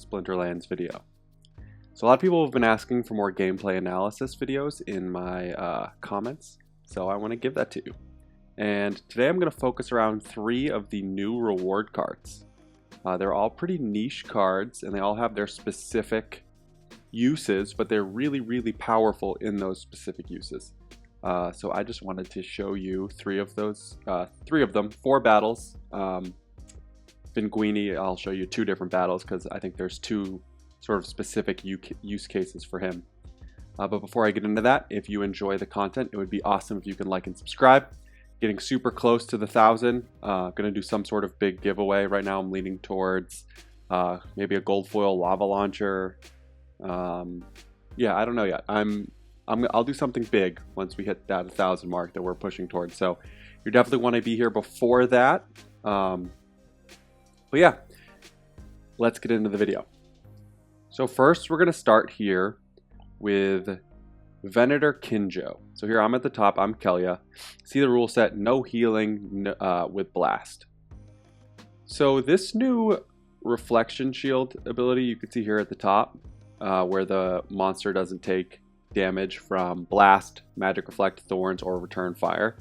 Splinterlands video. So a lot of people have been asking for more gameplay analysis videos in my comments, so I want to give that to you. And today I'm going to focus around 3 of the new reward cards. They're all pretty niche cards and they all have their specific uses, but they're really powerful in those specific uses. So I just wanted to show you 3 of those, 3 of them, 4 battles. Vulguini, I'll show you 2 different battles because I think there's 2 sort of specific use cases for him. But before I get into that, if you enjoy the content, it would be awesome if you can like and subscribe. Getting super close to the 1,000. Gonna do some sort of big giveaway. Right now I'm leaning towards maybe a gold foil lava launcher. Yeah, I don't know yet. I'll do something big once we hit that 1,000 mark that we're pushing towards. So you definitely want to be here before that. But yeah, let's get into the video. So first we're going to start here with Venator Kinjo. So here I'm at the top, I'm Kelia. See the rule set, no healing with blast. So this new reflection shield ability you can see here at the top, where the monster doesn't take damage from blast, magic reflect, thorns, or return fire,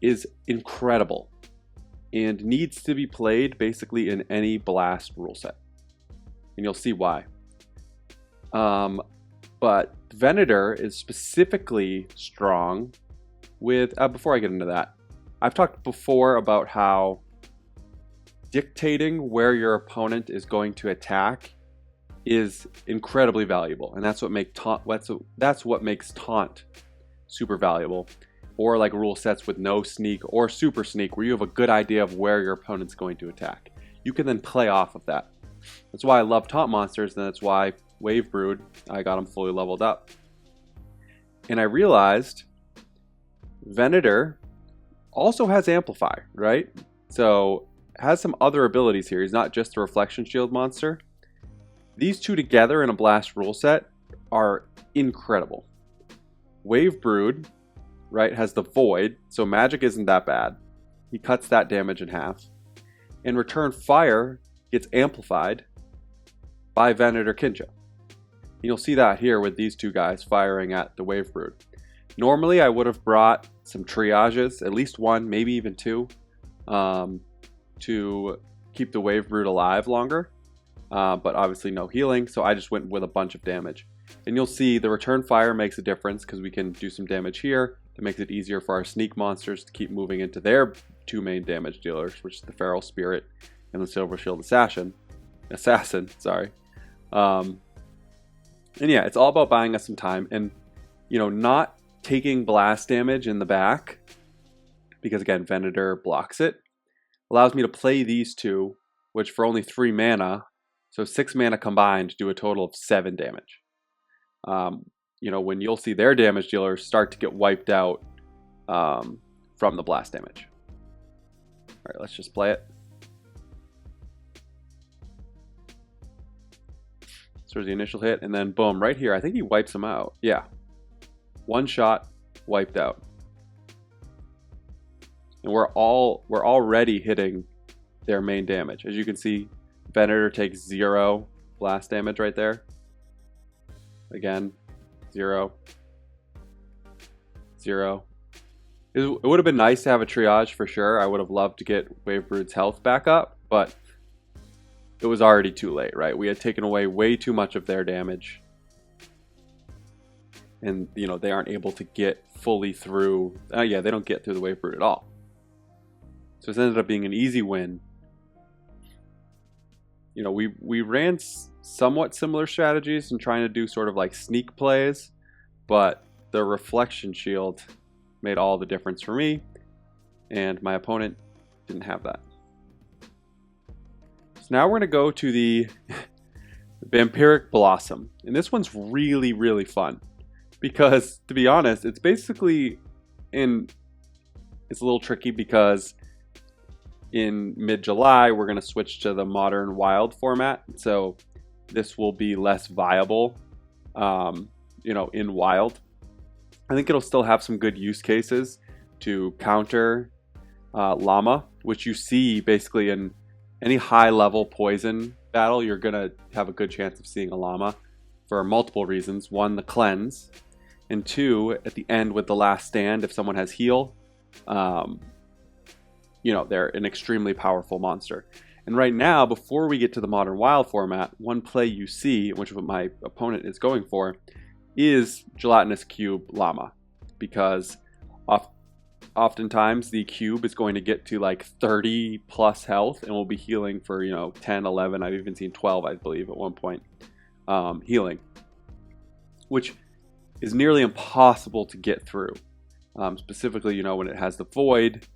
is incredible and needs to be played basically in any blast rule set, and you'll see why. But Venator is specifically strong with before I get into that, I've talked before about how dictating where your opponent is going to attack is incredibly valuable, and that's what makes taunt super valuable, or like rule sets with no sneak or super sneak where you have a good idea of where your opponent's going to attack. You can then play off of that. That's why I love taunt monsters, and that's why Wave Brood, I got him fully leveled up. And I realized Venator also has Amplify, right? So has some other abilities here. He's not just a reflection shield monster. These 2 together in a blast rule set are incredible. Wave Brood, right, has the Void, so magic isn't that bad. He cuts that damage in half. And Return Fire gets amplified by Venator Kinjo. You'll see that here with these 2 guys firing at the Wave Brood. Normally I would have brought some triages, at least 1, maybe even 2, to keep the Wave Brood alive longer. But obviously no healing, so I just went with a bunch of damage. And you'll see the return fire makes a difference because we can do some damage here. That makes it easier for our sneak monsters to keep moving into their 2 main damage dealers, which is the Feral Spirit and the Silver Shield Assassin. And yeah, it's all about buying us some time and, you know, not taking blast damage in the back, because again, Venator blocks it, allows me to play these 2, which for only 3 mana, so 6 mana combined, do a total of 7 damage. You know, when you'll see their damage dealers start to get wiped out from the blast damage. All right, let's just play it. So there's the initial hit, and then boom, right here, I think he wipes him out. Yeah. 1 shot, wiped out. And we're already hitting their main damage. As you can see, Venator takes 0 blast damage right there. Again, 0. 0. It would have been nice to have a triage for sure. I would have loved to get Wave Brood's health back up, but it was already too late, right? We had taken away way too much of their damage. And, you know, they aren't able to get fully through. Yeah, they don't get through the Wave Brood at all. So it ended up being an easy win. You know, we ran somewhat similar strategies and trying to do sort of like sneak plays, but the reflection shield made all the difference for me, and my opponent didn't have that. So now we're going to go to the Vampiric Blossom, and this one's really fun because, to be honest, it's basically it's a little tricky because in mid-July, we're going to switch to the modern wild format. So this will be less viable, you know, in wild. I think it'll still have some good use cases to counter Llama, which you see basically in any high-level poison battle, you're going to have a good chance of seeing a llama for multiple reasons. One, the cleanse, and two, at the end with the last stand, if someone has heal, you know, they're an extremely powerful monster. And right now, before we get to the Modern Wild format, one play you see, which is what my opponent is going for, is Gelatinous Cube Llama. Because oftentimes the cube is going to get to like 30 plus health and will be healing for, you know, 10, 11, I've even seen 12, I believe, at one point, healing. Which is nearly impossible to get through. Specifically, you know, when it has the void.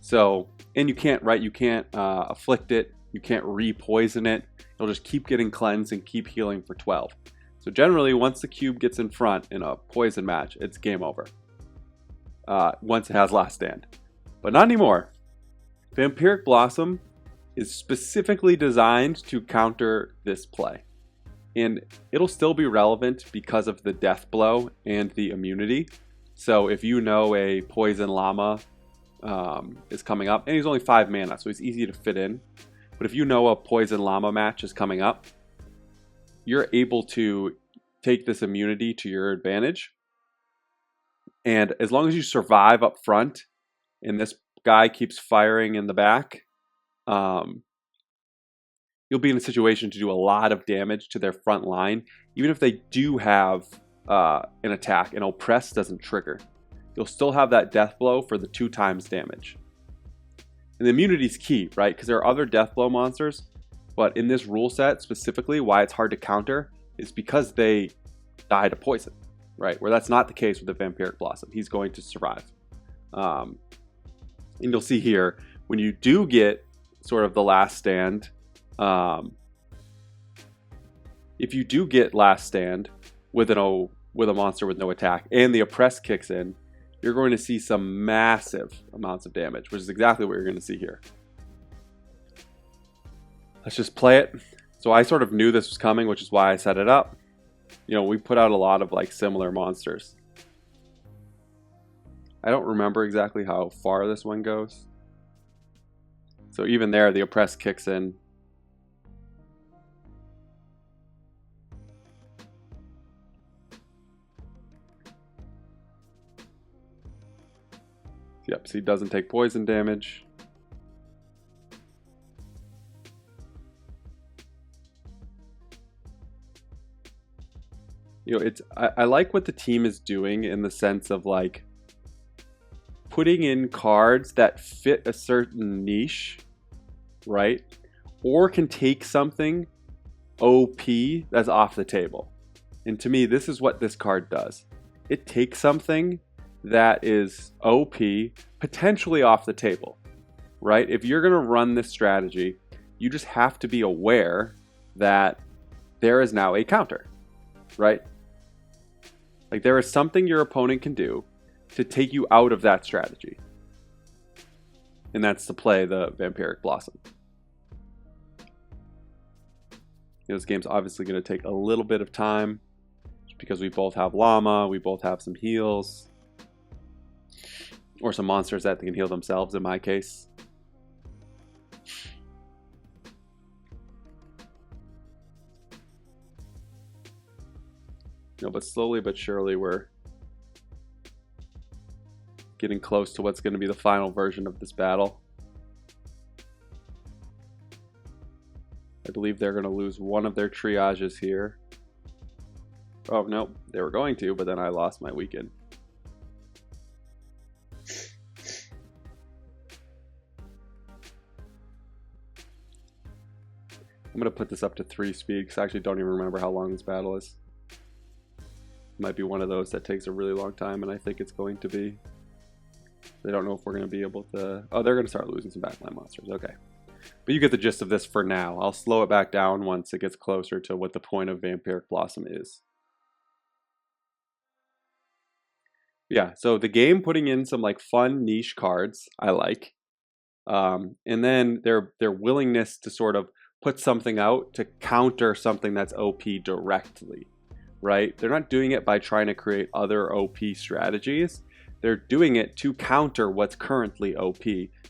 So, and you can't, right, you can't afflict it, you can't re-poison it, it'll just keep getting cleansed and keep healing for 12. So generally, once the cube gets in front in a poison match, it's game over. Once it has last stand. But not anymore. Vampiric Blossom is specifically designed to counter this play. And it'll still be relevant because of the death blow and the immunity. So if you know a poison llama is coming up, and he's only 5 mana, so he's easy to fit in. But if you know a poison llama match is coming up, you're able to take this immunity to your advantage. And as long as you survive up front, and this guy keeps firing in the back, you'll be in a situation to do a lot of damage to their front line, even if they do have an attack and Oppress doesn't trigger. You'll still have that death blow for the 2 times damage. And the immunity is key, right? Because there are other death blow monsters, but in this rule set specifically, why it's hard to counter is because they die to poison, right? Where that's not the case with the Vampiric Blossom. He's going to survive. And you'll see here, when you do get sort of the last stand, if you do get last stand with a monster with no attack and the Oppress kicks in, you're going to see some massive amounts of damage, which is exactly what you're going to see here. Let's just play it. So I sort of knew this was coming, which is why I set it up. You know, we put out a lot of like similar monsters. I don't remember exactly how far this one goes. So even there, the Oppress kicks in. Yep, so he doesn't take poison damage. You know, I like what the team is doing in the sense of like putting in cards that fit a certain niche, right? Or can take something OP that's off the table. And to me, this is what this card does. It takes something that is OP, potentially off the table, right? If you're going to run this strategy, you just have to be aware that there is now a counter, right? Like there is something your opponent can do to take you out of that strategy. And that's to play the Vampiric Blossom. This game's obviously going to take a little bit of time just because we both have Llama, we both have some heals. Or some monsters that can heal themselves in my case. You know, but slowly but surely we're getting close to what's going to be the final version of this battle. I believe they're going to lose one of their triages here. Oh, no, they were going to, but then I lost my weekend. I'm going to put this up to 3 speed because I actually don't even remember how long this battle is. It might be one of those that takes a really long time, and I think it's going to be. They don't know if we're going to be able to... Oh, they're going to start losing some backline monsters. Okay. But you get the gist of this for now. I'll slow it back down once it gets closer to what the point of Vampiric Blossom is. Yeah, so the game putting in some like fun niche cards I like. And then their willingness to sort of put something out to counter something that's OP directly, right? They're not doing it by trying to create other OP strategies. They're doing it to counter what's currently OP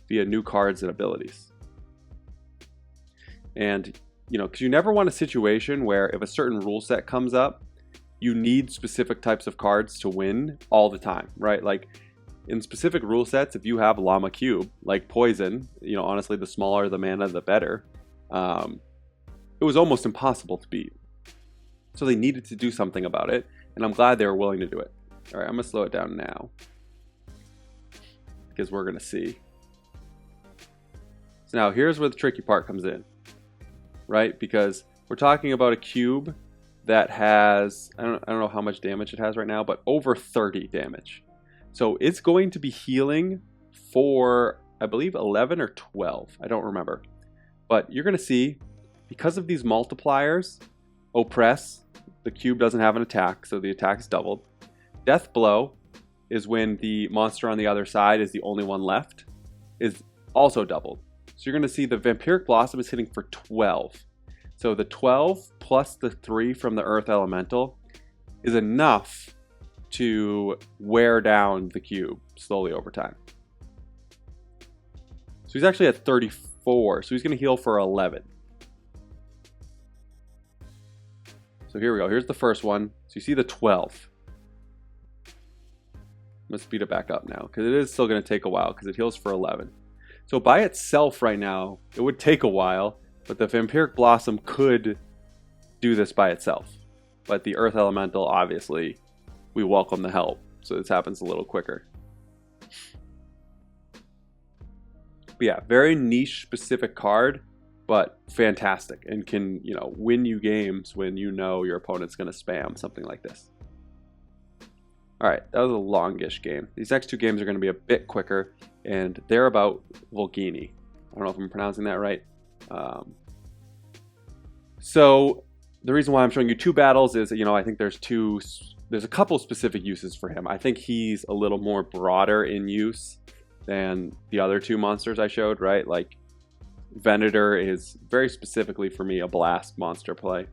via new cards and abilities. And you know, because you never want a situation where if a certain rule set comes up, you need specific types of cards to win all the time, right? Like in specific rule sets, if you have Llama Cube, like Poison, you know, honestly, the smaller the mana, the better. It was almost impossible to beat. So they needed to do something about it, and I'm glad they were willing to do it. All right, I'm gonna slow it down now because we're gonna see. So now here's where the tricky part comes in, right? Because we're talking about a cube that has, I don't know how much damage it has right now, but over 30 damage. So it's going to be healing for, I believe, 11 or 12. I don't remember. But you're going to see, because of these multipliers, Oppress, the cube doesn't have an attack, so the attack is doubled. Death Blow is when the monster on the other side is the only one left, is also doubled. So you're going to see the Vampiric Blossom is hitting for 12. So the 12 plus the 3 from the Earth Elemental is enough to wear down the cube slowly over time. So he's actually at 34, so he's going to heal for 11. So here we go. Here's the first one. So you see the 12. I'm going to speed it back up now because it is still going to take a while because it heals for 11. So by itself right now, it would take a while, but the Vampiric Blossom could do this by itself. But the Earth Elemental, obviously, we welcome the help. So this happens a little quicker. But yeah, very niche specific card, but fantastic. And can, you know, win you games when you know your opponent's going to spam something like this. Alright, that was a longish game. These next two games are going to be a bit quicker, and they're about Vulguini. I don't know if I'm pronouncing that right. So the reason why I'm showing you two battles is, you know, I think there's a couple specific uses for him. I think he's a little more broader in use than the other two monsters I showed, right? Like Venator is very specifically for me a blast monster play,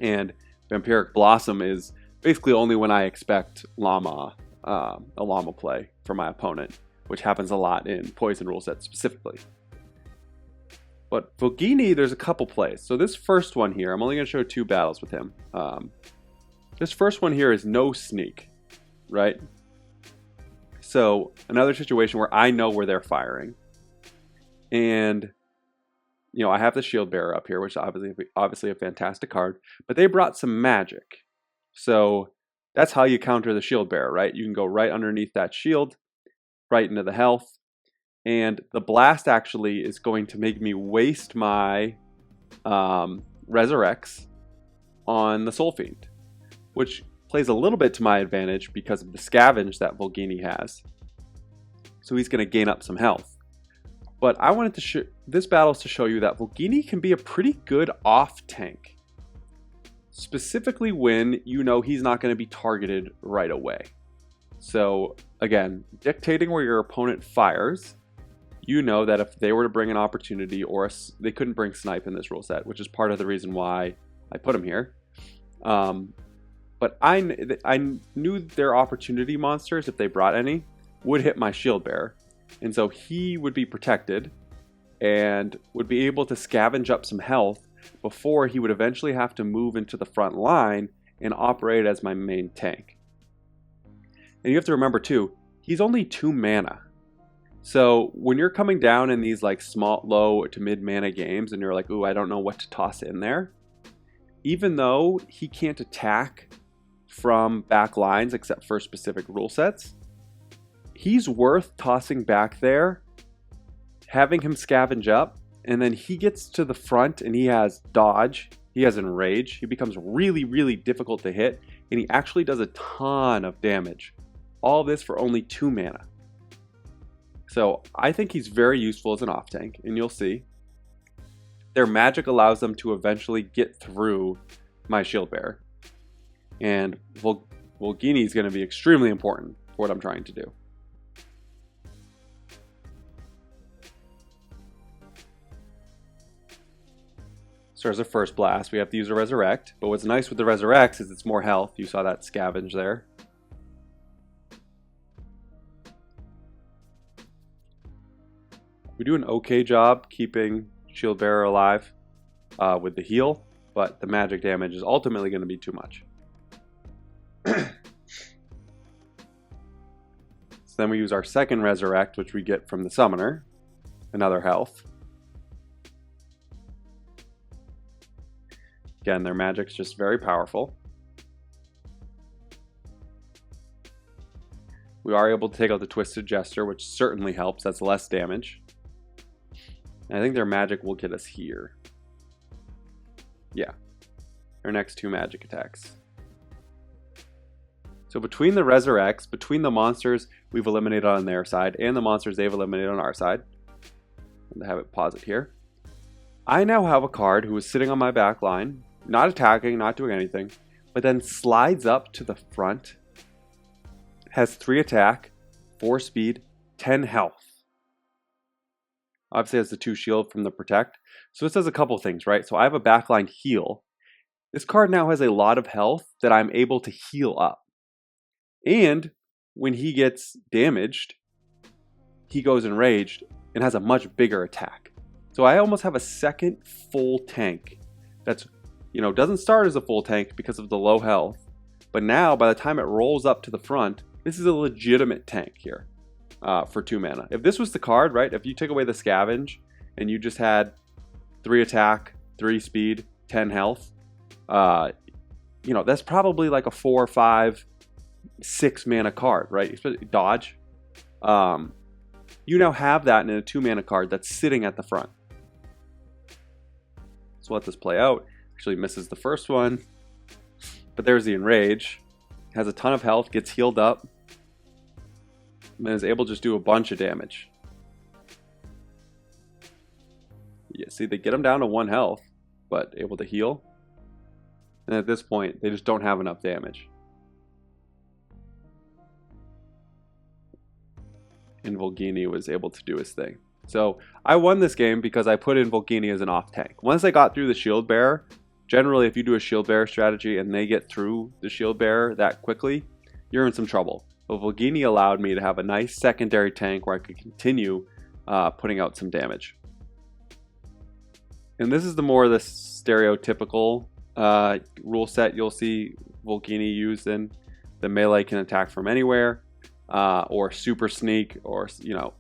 and Vampiric Blossom is basically only when I expect a llama play for my opponent, which happens a lot in poison rule sets specifically. But Vulguini, there's a couple plays. So this first one here, I'm only going to show two battles with him. This first one here is no sneak, right? So another situation where I know where they're firing. And, you know, I have the Shield Bearer up here, which is obviously a fantastic card. But they brought some magic. So that's how you counter the Shield Bearer, right? You can go right underneath that shield, right into the health. And the blast actually is going to make me waste my Resurrects on the Soul Fiend, which plays a little bit to my advantage because of the scavenge that Vulguini has. So he's going to gain up some health. But I wanted to this battle is to show you that Vulguini can be a pretty good off tank, specifically when you know he's not going to be targeted right away. So again, dictating where your opponent fires, you know that if they were to bring an opportunity, or they couldn't bring snipe in this rule set, which is part of the reason why I put him here. But I knew their opportunity monsters, if they brought any, would hit my Shield Bearer. And so he would be protected and would be able to scavenge up some health before he would eventually have to move into the front line and operate as my main tank. And you have to remember too, he's only 2 mana. So when you're coming down in these like small, low to mid mana games and you're like, ooh, I don't know what to toss in there, even though he can't attack from back lines except for specific rule sets, he's worth tossing back there, having him scavenge up, and then he gets to the front and he has dodge, he has enrage, he becomes really, really difficult to hit, and he actually does a ton of damage. All this for only 2 mana. So I think he's very useful as an off tank, and you'll see. Their magic allows them to eventually get through my Shield Bearer. And Vulguini is going to be extremely important for what I'm trying to do. So as a first blast, we have to use a Resurrect. But what's nice with the Resurrects is it's more health. You saw that scavenge there. We do an okay job keeping Shield Bearer alive. with the heal, but the magic damage is ultimately going to be too much. So then we use our second Resurrect, which we get from the Summoner, another health. Again, their magic's just very powerful. We are able to take out the Twisted Jester, which certainly helps. That's less damage. And I think their magic will get us here. Yeah. Our next two magic attacks. So between the Resurrects, between the monsters we've eliminated on their side and the monsters they've eliminated on our side, and have it pause it here, I now have a card who is sitting on my back line, not attacking, not doing anything, but then slides up to the front, has 3 attack, 4 speed, 10 health. Obviously has the 2 shield from the protect. So this does a couple things, right? So I have a backline heal. This card now has a lot of health that I'm able to heal up. And when he gets damaged, he goes enraged and has a much bigger attack. So I almost have a second full tank that's, doesn't start as a full tank because of the low health. But now, by the time it rolls up to the front, this is a legitimate tank here for 2 mana. If this was the card, right, if you take away the scavenge and you just had 3 attack, 3 speed, 10 health, that's probably like a 4, 5, 6 mana card, right? Especially dodge. You now have that in a 2 mana card that's sitting at the front. So let this play out. Actually misses the first one. But there's the Enrage. Has a ton of health, gets healed up, and is able to just do a bunch of damage. Yeah, see, they get him down to 1 health, but able to heal. And at this point, they just don't have enough damage. And Vulguini was able to do his thing. So I won this game because I put in Vulguini as an off tank. Once I got through the shield bearer, generally if you do a shield bearer strategy and they get through the shield bearer that quickly, you're in some trouble. But Vulguini allowed me to have a nice secondary tank where I could continue putting out some damage. And this is the more the stereotypical rule set you'll see Vulguini used in. The melee can attack from anywhere, or super sneak, or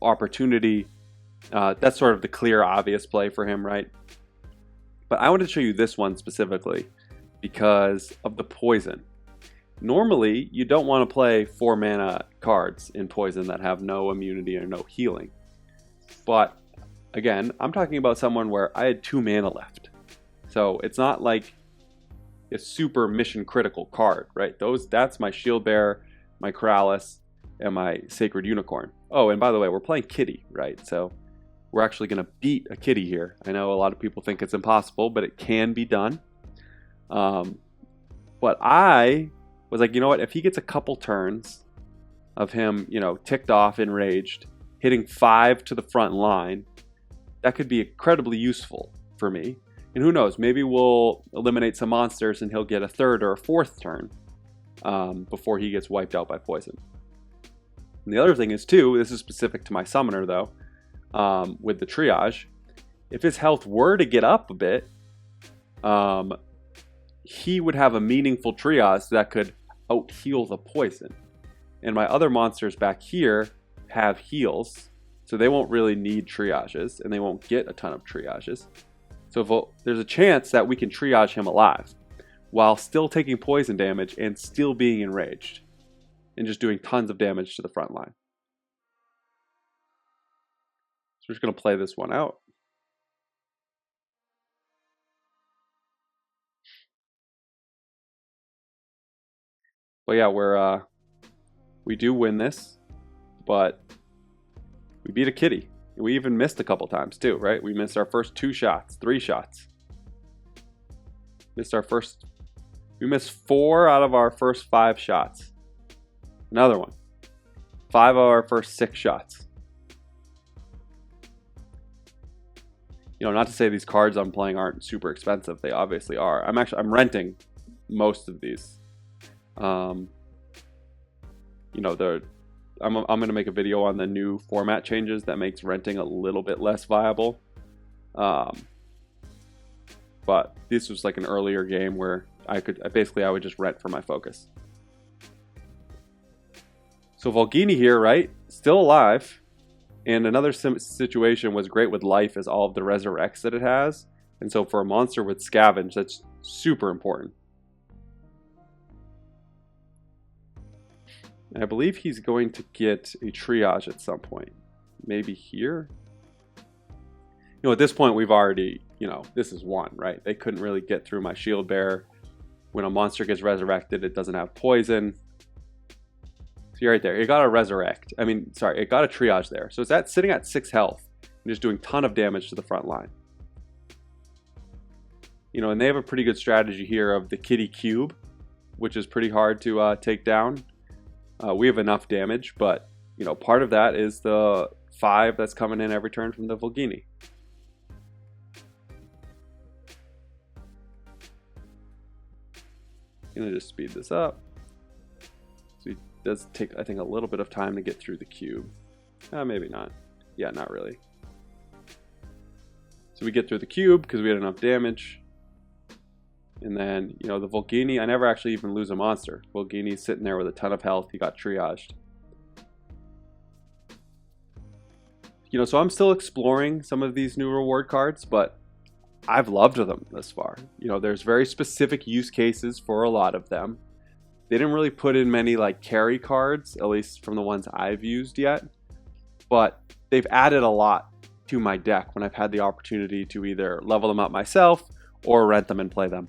opportunity. That's sort of the clear, obvious play for him, right? But I wanted to show you this one specifically because of the poison. Normally, you don't want to play 4 mana cards in poison that have no immunity or no healing. But again, I'm talking about someone where I had 2 mana left. So it's not like a super mission critical card, right? That's my Shield Bearer, my Corrales, and my Sacred Unicorn. Oh, and by the way, we're playing Kitty, right? So we're actually going to beat a Kitty here. I know a lot of people think it's impossible, but it can be done. But I was like, you know what? If he gets a couple turns of him, ticked off, enraged, hitting 5 to the front line, that could be incredibly useful for me. And who knows? Maybe we'll eliminate some monsters and he'll get a 3rd or a 4th turn before he gets wiped out by poison. And the other thing is, too, this is specific to my summoner, though, with the triage. If his health were to get up a bit, he would have a meaningful triage that could out-heal the poison. And my other monsters back here have heals, so they won't really need triages, and they won't get a ton of triages. So there's a chance that we can triage him alive, while still taking poison damage and still being enraged, and just doing tons of damage to the front line. So we're just going to play this one out. But yeah, we do win this, but we beat a Kitty. We even missed a couple times too, right? We missed our first 2 shots, 3 shots. We missed 4 out of our first 5 shots. Another one. 5 of our first 6 shots. Not to say these cards I'm playing aren't super expensive. They obviously are. I'm renting most of these. I'm going to make a video on the new format changes that makes renting a little bit less viable. but this was like an earlier game where I would just rent for my focus. So Vulguini here, right? Still alive. And another situation was great with life is all of the resurrects that it has. And so for a monster with scavenge, that's super important. And I believe he's going to get a triage at some point. Maybe here? You know, at this point we've already, you know, this is one, right? They couldn't really get through my shield bearer. When a monster gets resurrected, it doesn't have poison. See right there, it got a resurrect. It got a triage there. So it's sitting at 6 health and just doing a ton of damage to the front line. You know, and they have a pretty good strategy here of the kitty cube, which is pretty hard to take down. We have enough damage, but you know, part of that is the 5 that's coming in every turn from the Vulguini. I'm gonna just speed this up. So it does take, I think, a little bit of time to get through the cube. Maybe not. Yeah, not really. So we get through the cube because we had enough damage. And then, you know, the Vulguini, I never actually even lose a monster. Vulguini's sitting there with a ton of health. He got triaged. You know, so I'm still exploring some of these new reward cards, but I've loved them thus far. You know, there's very specific use cases for a lot of them. They didn't really put in many like carry cards, at least from the ones I've used yet. But they've added a lot to my deck when I've had the opportunity to either level them up myself or rent them and play them.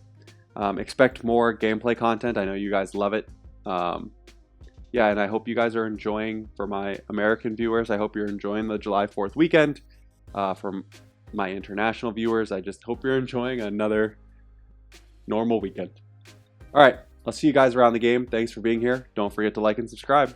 Expect more gameplay content. I know you guys love it. Yeah, and I hope you guys are enjoying, for my American viewers, I hope you're enjoying the July 4th weekend. For my international viewers, I just hope you're enjoying another normal weekend. All right, I'll see you guys around the game. Thanks for being here. Don't forget to like and subscribe.